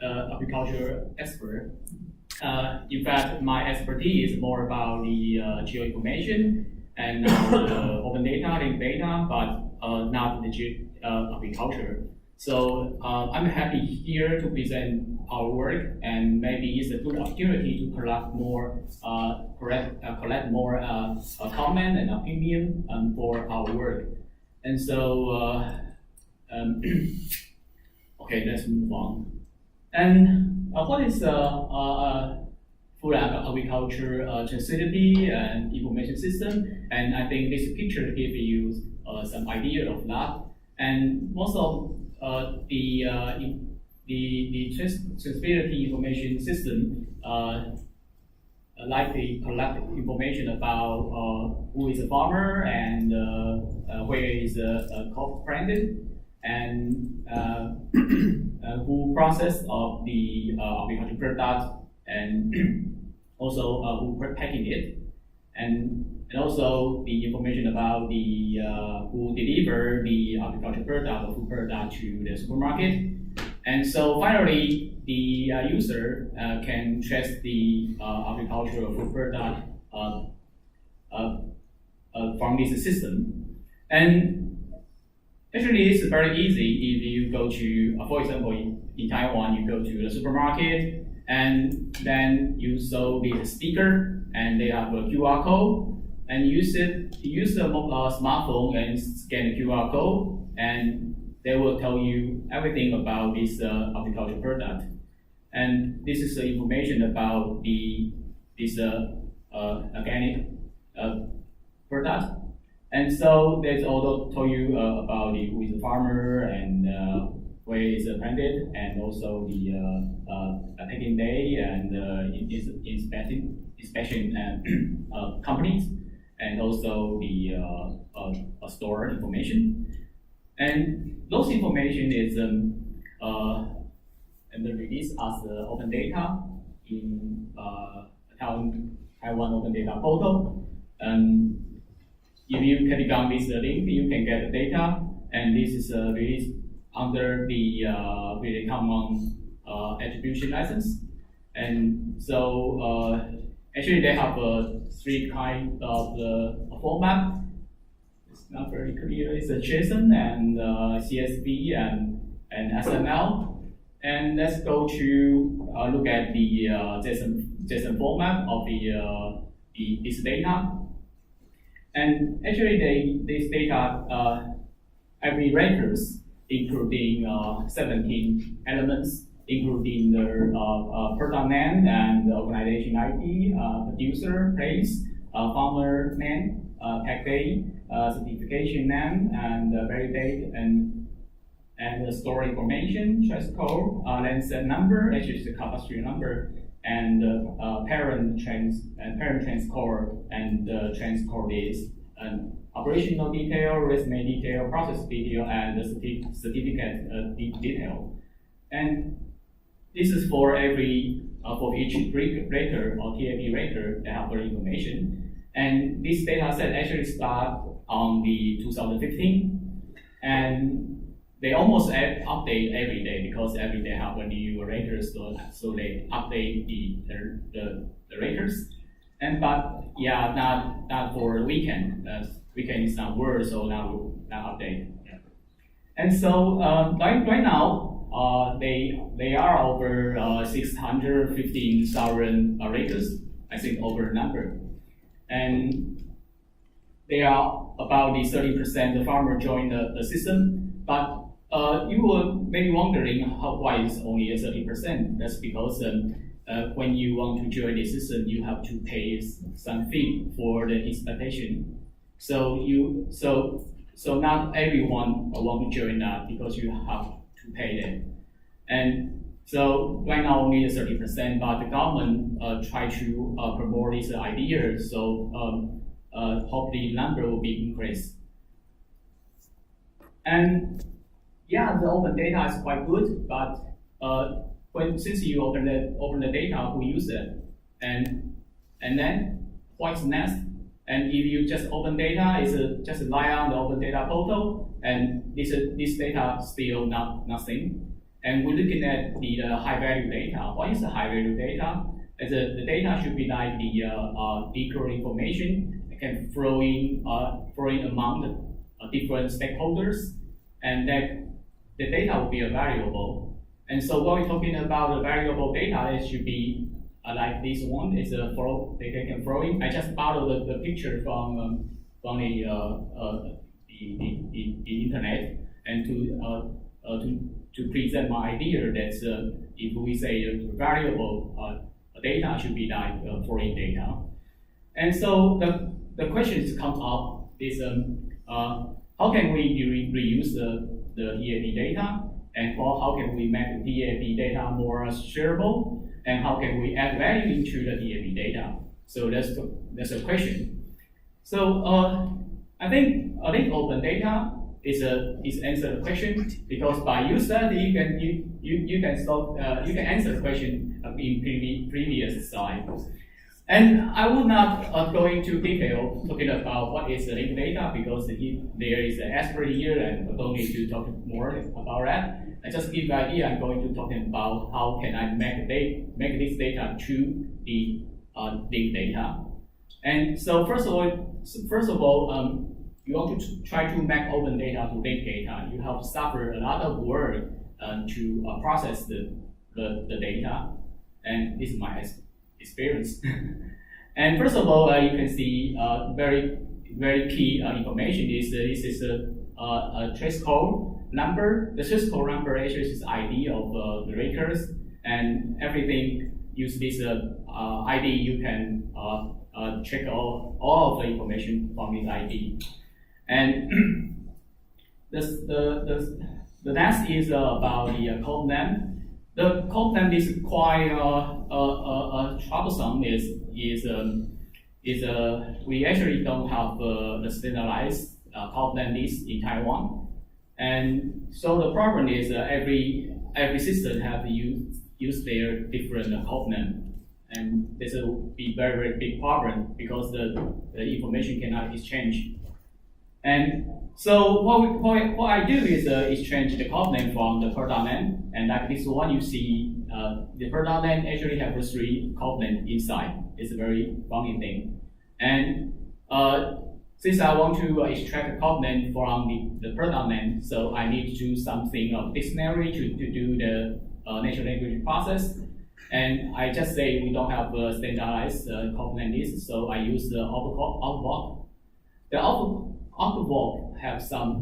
agriculture expert. In fact, my expertise is more about the geoinformation and open data, linked data, but not the agriculture. So I'm happy here to present our work, and maybe it's a good opportunity to collect more, collect more comment and opinion for our work. And so, okay, let's move on. And what is food agriculture traceability and information system? And I think this picture gives you some idea of that. And most of the traceability information system likely collect information about who is a farmer and where is a crop planted, and who process of the agricultural product, and also who packing it, and also the information about the who deliver the agricultural product or food product to the supermarket. And so finally, the user can trace the agricultural food product from this system. And actually, it's very easy if you go to, for example, in Taiwan, you go to the supermarket, and then you saw the sticker, and they have a QR code, and you use the smartphone and scan the QR code, and they will tell you everything about this agricultural product. And this is the information about this organic product. And so they also tell you about who is the farmer and where is it planted, and also the packing day and inspection companies, and also the store information. And those information is and released as open data in Taiwan Open Data Portal. If you click on this link, you can get the data, and this is released under the Creative Commons attribution license. And so actually they have three kinds of format. It's not very clear. It's a JSON and CSV and XML. And let's go to look at the JSON format of this data. And actually, this data every records, including 17 elements, including the product name and the organization ID, producer, place, farmer name, tag date, certification name, and very date, and the store information, trace code, Landsat number, actually it's the cadastral number, and parent transcode, and the transcode is an operational detail, resume detail, process detail, and the certificate detail. And this is for for each record or TAP record, they have their information. And this data set actually starts on the 2015, and they almost update every day, because every day have a new records, so they update the records. And but yeah, not for the weekend. Weekend is not work, so now update. Yeah. And so right now, they are over 615,000 records. I think over number, and they are about the 30% the farmer join the system, but you will maybe wondering why it's only 30%. That's because when you want to join the system, you have to pay some fee for the installation. So not everyone want to join that, because you have to pay them. And so right now only 30%, but the government try to promote this idea. So hopefully the number will be increased. And yeah, the open data is quite good, but since you open the data, who use it, and then what's next? And if you just open data, it's just lie on the open data portal, and this data still nothing. And we're looking at the high value data. What is the high value data? As the data should be like the equal information that can flow in among the different stakeholders, and that the data will be a variable. And so when we're talking about the variable data, it should be like this one. It's a flow. They can flow in. I just borrowed the picture from the internet, and to present my idea that if we say variable data should be like foreign data. And so the questions come up is how can we reuse the EAB data, and how can we make the EAB data more shareable, and how can we add value into the EAB data? So that's a question. So I think open data is answer the question, because by use that you can answer the question in previous slide. And I will not go into detail talking about what is the linked data, because there is an expert here and I don't need to talk more about that. I just give the idea. I'm going to talk about how can I make this data to the linked data. And so first of all, you want to try to make open data to linked data. You have to suffer a lot of work to process the data, and this is my experience. And first of all, you can see very key information is this is a trace code number. The trace code number actually is ID of the records, and everything use this ID. You can check all of the information from this ID. And the next is about the code name. The code name is quite troublesome. We actually don't have the standardized code name list in Taiwan, and so the problem is every system have to use their different code name, and this will be very big problem because the information cannot exchange. And so what I do is exchange the code name from the product name, and like this one you see the product name actually have 3 code names inside. It's a very funny thing. And since I want to extract the code name from the product name, so I need to do something of dictionary to do the natural language process. And I just say we don't have a standardized code name list, so I use the Autobot. The Autobot have some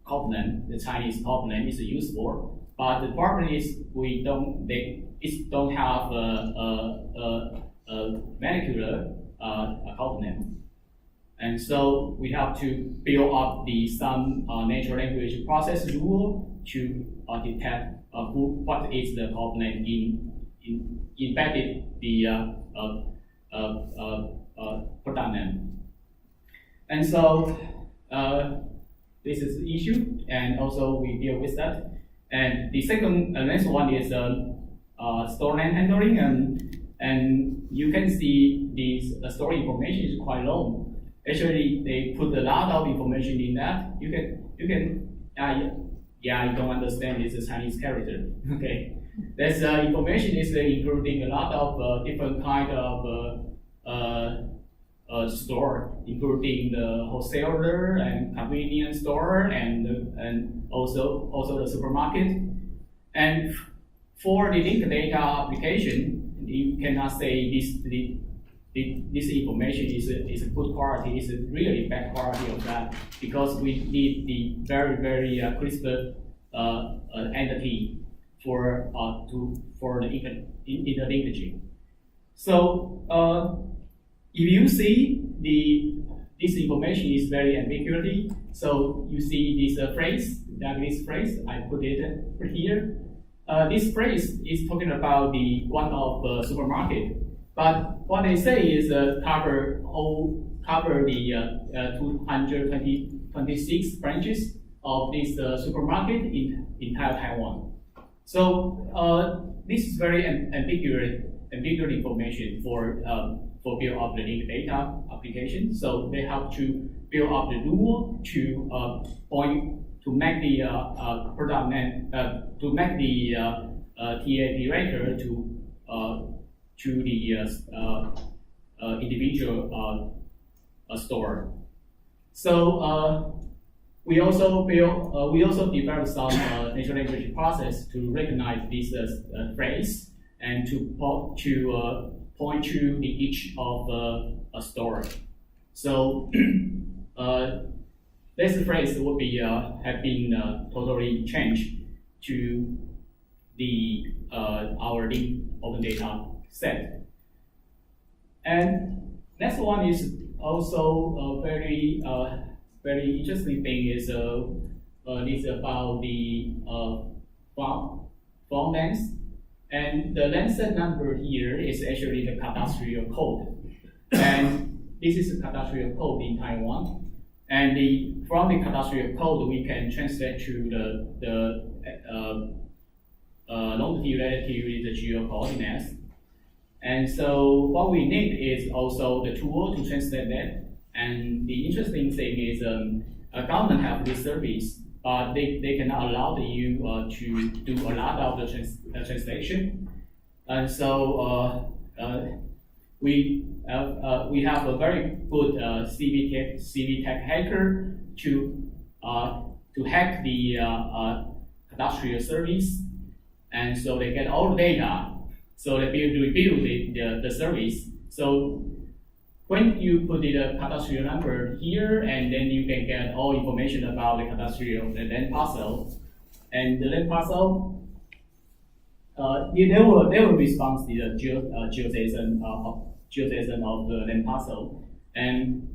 code name. The Chinese code name is useful, but the problem is it don't have a vernacular code name, and so we have to build up some natural language process rule to detect what is the code name embedded the product name. And so this is the issue, and also we deal with that. And the next one is store name handling, and you can see this store information is quite long. Actually, they put a lot of information in that. You don't understand this is Chinese character. Okay, this information is including a lot of different kind of store, including the wholesaler and convenience store, and also the supermarket. And for the linked data application, you cannot say this information is a good quality. It's a really bad quality of that, because we need the very crisp entity for the interlinkaging. So if you see this information is very ambiguity, so you see this phrase, I put it here. This phrase is talking about the one of the supermarket, but what they say is cover the 226 branches of this supermarket in entire Taiwan. So this is very ambiguous information for build up the linked data application. So they have to build up the rule to point make the product name to make the TAP record to the individual store. So we also developed some natural language process to recognize this phrase and to point to each of a store. So this phrase would be have been totally changed to the our link open data set. And next one is also a very interesting thing is this about the font length. And the length set number here is actually the cadastral code. And this is the cadastral code in Taiwan. And from the cadastral code, we can translate to the longitude, latitude, the geo coordinates. And so what we need is also the tool to translate that. And the interesting thing is a government have this service, but they cannot allow you to do a lot of the translation. And so we have a very good CVTech hacker to hack the cadastral service, and so they get all the data. So they build the service. So when you put the cadastral number here, and then you can get all information about the cadastral land parcel, and the land parcel, they will respond to the geodesic of the land parcel. And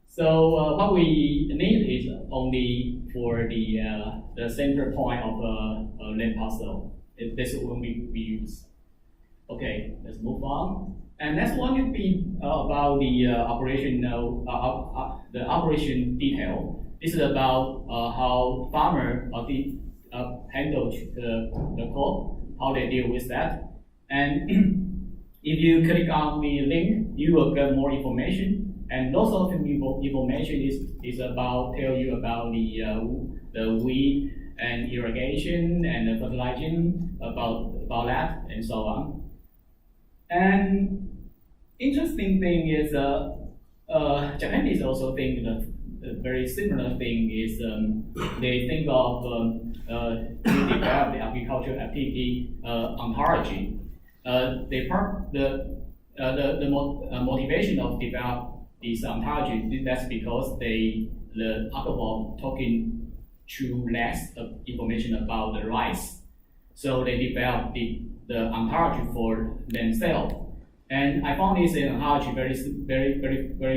so what we need is only for the center point of the land parcel. This is what we use. Okay, let's move on. And next one would be about the operation detail. This is about how farmer handle the code, how they deal with that. And if you click on the link, you will get more information. And lots of information is about tell you about the weed and irrigation and the fertilizing about that and so on. And interesting thing is Japanese also think that a very similar thing is they think of to develop the agricultural activity ontology. The motivation of develop this ontology, that's because the algorithm talking too less information about the rice, so they develop the ontology for themselves. And I found this ontology very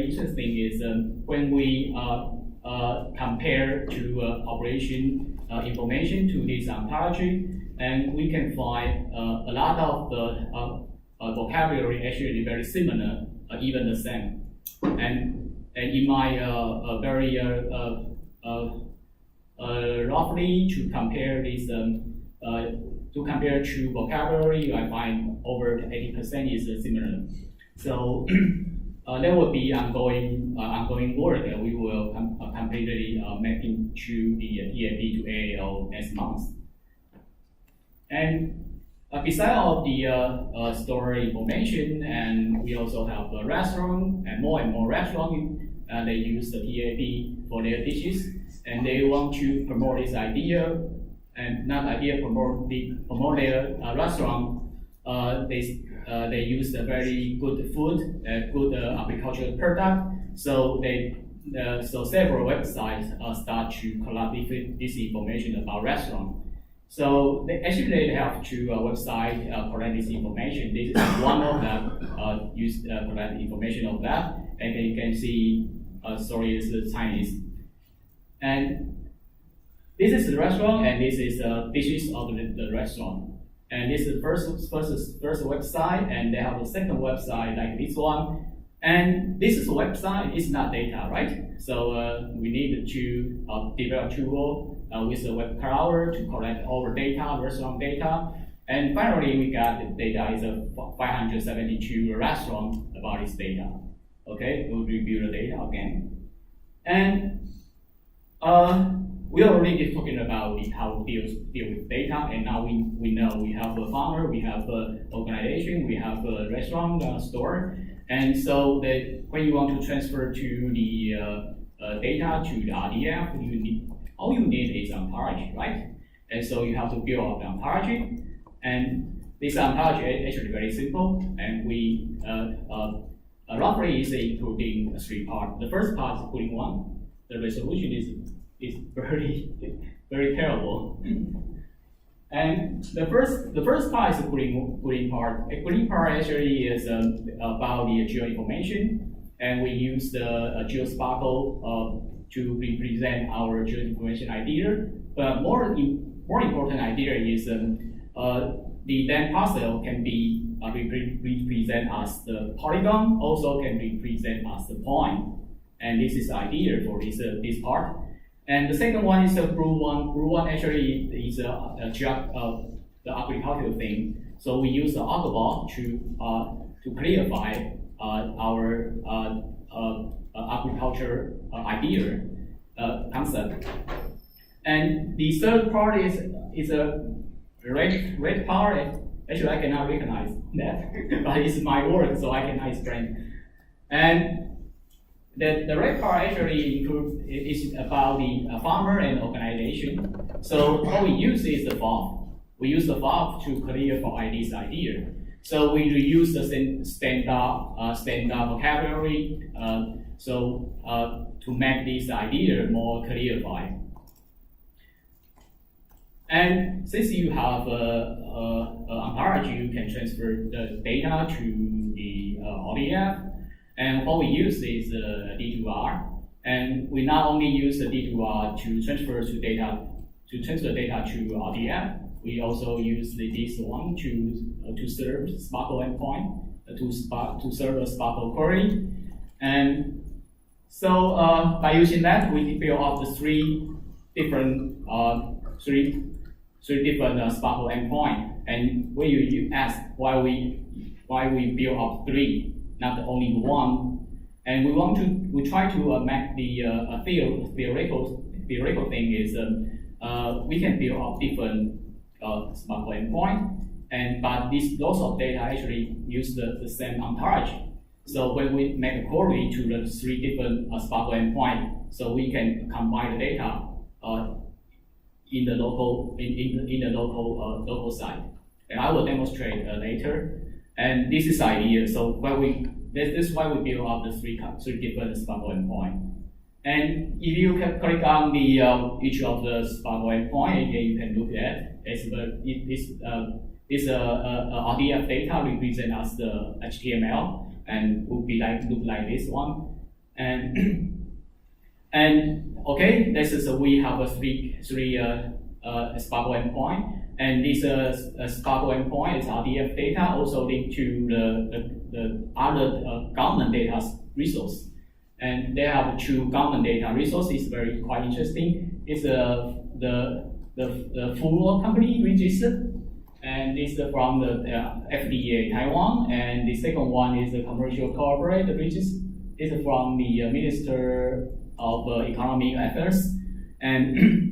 interesting is when we compare to operation information to this ontology, and we can find a lot of the vocabulary actually very similar, even the same. And in my very roughly to compare this to vocabulary, I find over 80% is similar. So there will be ongoing work that we will completely mapping to the TAP to AAO next month. And besides of the store information, and we also have a restaurant, and more restaurants, they use the TAP for their dishes, and they want to promote this idea, and not idea promote their restaurant. They use a very good food, good agricultural product. So so several websites start to collect this information about restaurant. So they have two websites collect this information. This is one of them use collect information of that, and you can see. Sorry, this is Chinese. And this is the restaurant, and this is dishes of the restaurant. And this is the first website, and they have a second website like this one. And this is a website, it's not data, right? So we need to develop a tool with a web crawler to collect all the data, restaurant data. And finally, we got the data is 572 restaurants about this data. Okay, we'll review the data again. And we already been talking about how to deal with data, and now we know we have a farmer, we have an organization, we have a restaurant, store, and so that when you want to transfer to the data to the RDF, all you need is ontology, right? And so you have to build up the ontology, and this ontology is actually very simple, and we roughly is including 3 parts. The first part is putting 1. The resolution is very terrible. And the first part is the putting part. A putting part actually is about the geo information, and we use the GeoSparkle to represent our geo information idea. But more important idea is the then parcel can be represent as the polygon, also can represent as the point. And this is the idea for this part. And the second one is the blue one. Blue one actually is the agricultural thing. So we use the Autobot to clarify our agriculture idea concept. And the third part is a red part. Actually, I cannot recognize that, but it's my work, so I cannot explain. And the red part actually is about the farmer and organization. So what we use is the FOB. We use the FOB to clarify this idea. So we reuse the standard vocabulary to make this idea more clarified. And since you have ontology, you can transfer the data to the RDF. And what we use is D2R. And we not only use the D2R to transfer data to RDF, we also use this one to serve Sparkle endpoint, to serve a Sparkle query. And so by using that, we build up the three different Sparkle endpoint. And when you ask why we build up 3, not only 1, and we try to make the theoretical thing is we can build up different Sparkle endpoint, but those of data actually use the same ontology. So when we make a query to the 3 different Sparkle endpoint, so we can combine the data in the local local site. And I will demonstrate later. And this is the idea. So this is why we build up the 3 different Sparkle endpoint. And if you can click on the each of the Sparkle endpoint, again you can look at it's RDF data represent as the HTML and would be look like this one. And okay, this is we have a three Sparkle endpoint, and this Sparkle endpoint is RDF data also linked to the other government data resource. And they have 2 government data resources, quite interesting. It's the full company register, and this is from the FDA Taiwan, and the second one is the commercial corporate register. This is from the Minister of Economic Affairs, and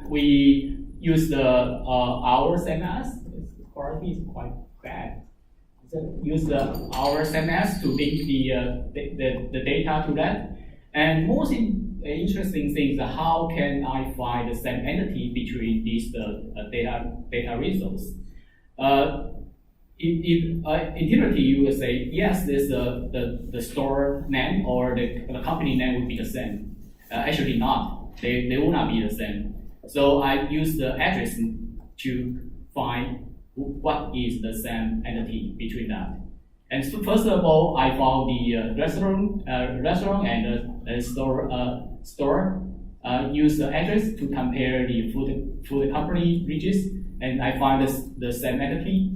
we use the our SMS. The quality is quite bad. So use our SMS to link the data to that. And most interesting thing is how can I find the same entity between these data resource. In theory, you will say yes, this the store name or the company name would be the same. Actually, not. They will not be the same. So I use the address to find what is the same entity between that. And so first of all, I found the restaurant and the store. Use the address to compare the food company regions, and I find the same entity.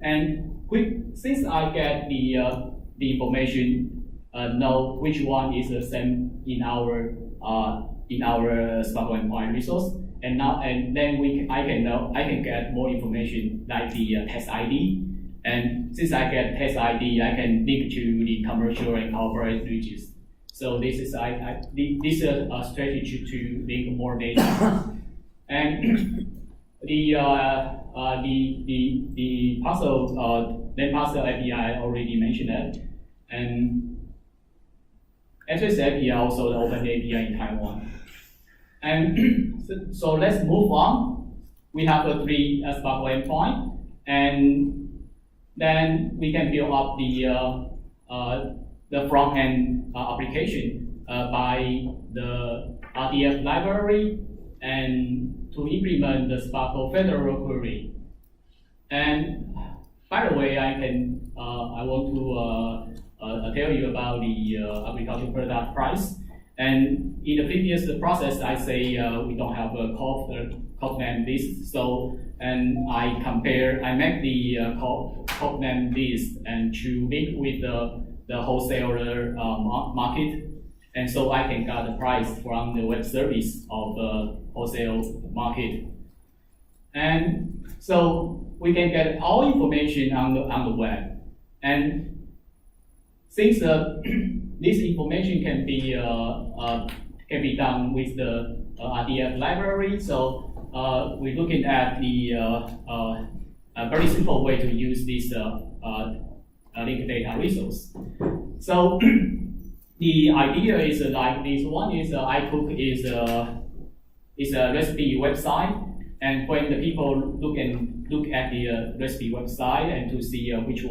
And since I get the information, know which one is the same in our Sparkle endpoint resource, and then I can get more information like the test ID. And since I get test ID, I can link to the commercial and corporate regions. So this is this a strategy to link more data. And the parcel then parcel API I already mentioned that, and Access API also the open API in Taiwan. And so let's move on. We have the three Sparkle endpoint, and then we can build up the front end application by the RDF library and to implement the Sparkle Federal Query. And by the way, I want to tell you about the agricultural product price. And in the previous process, I say we don't have a code name list. So, and I make the code name list and to link with the wholesaler market. And so I can get the price from the web service of the wholesale market. And so we can get all information on the web. And since this information can be done with the RDF library, so we're looking at the a very simple way to use this linked data resource. So the idea is like this. One is iCook is a recipe website, and when the people look at the recipe website and to see which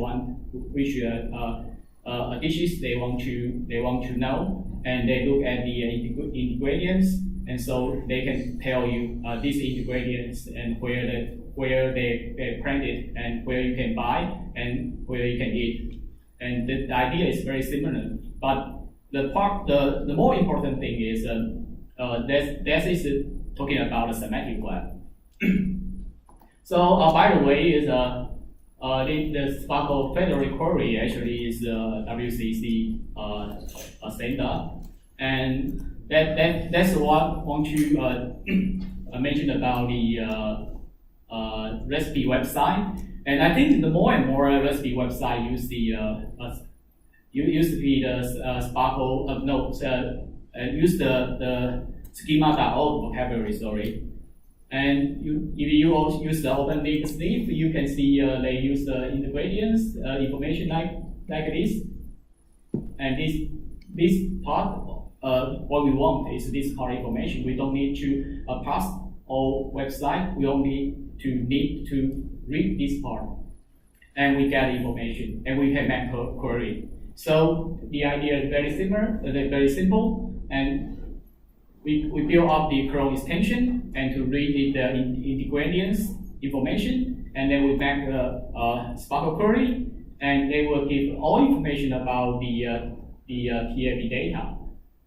dishes they want to know, and they look at the ingredients, and so they can tell you these ingredients and where they planted and where you can buy and where you can eat. And the idea is very similar, but the more important thing is this is talking about a semantic web. So by the way, is the Sparkle Federal Query actually is WCC standard, and that's what I want to mention about the recipe website. And I think the more and more recipe website use the Sparkle use the schema.org vocabulary. Sorry. And if you also use the OpenLink sniff, you can see they use the ingredients information like this. And this part, what we want is this part information. We don't need to parse our website. We only need to read this part, and we get information, and we can make a query. So the idea is very similar, very simple, and we build up the Chrome extension and to read the ingredients information, and then we make a Sparkle query, and they will give all information about the TAP data.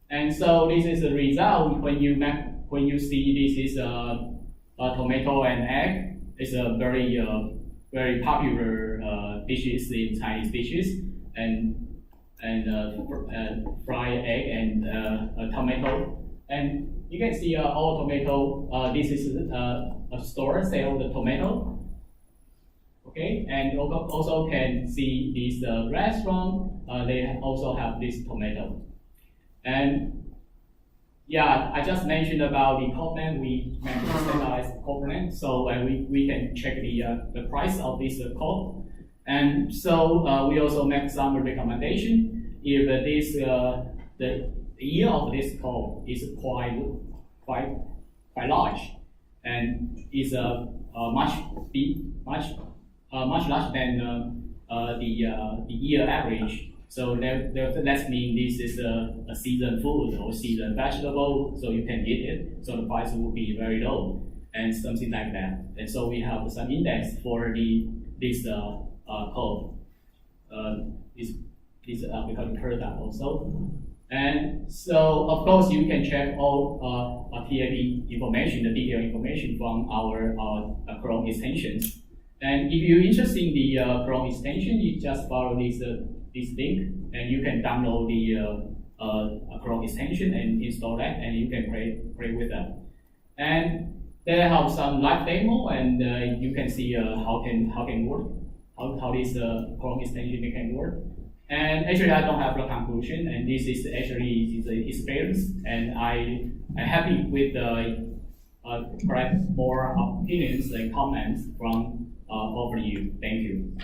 And so this is the result when you see this is a tomato and egg. It's a very popular dishes in Chinese dishes, and fried egg and tomato. And you can see all tomato. This is a store sell the tomato. Okay, and you also can see this restaurant. They also have this tomato. And yeah, I just mentioned about the covenant. We mentioned standardized covenant, so we can check the price of this code. And so we also make some recommendation if this the year of this code is quite large and is much larger than the year average. So that means this is a seasoned food or seasoned vegetable, so you can eat it. So the price will be very low and something like that. And so we have some index for this code. This agricultural product also. And so of course you can check all TAP information, the detailed information from our Chrome extensions. And if you're interested in the Chrome extension, you just follow this link, and you can download the Chrome extension and install that, and you can play with that. And they have some live demo, and you can see how this Chrome extension can work. And actually, I don't have a conclusion, and this is actually the experience, and I'm happy with the collect more opinions and comments from all of you. Thank you.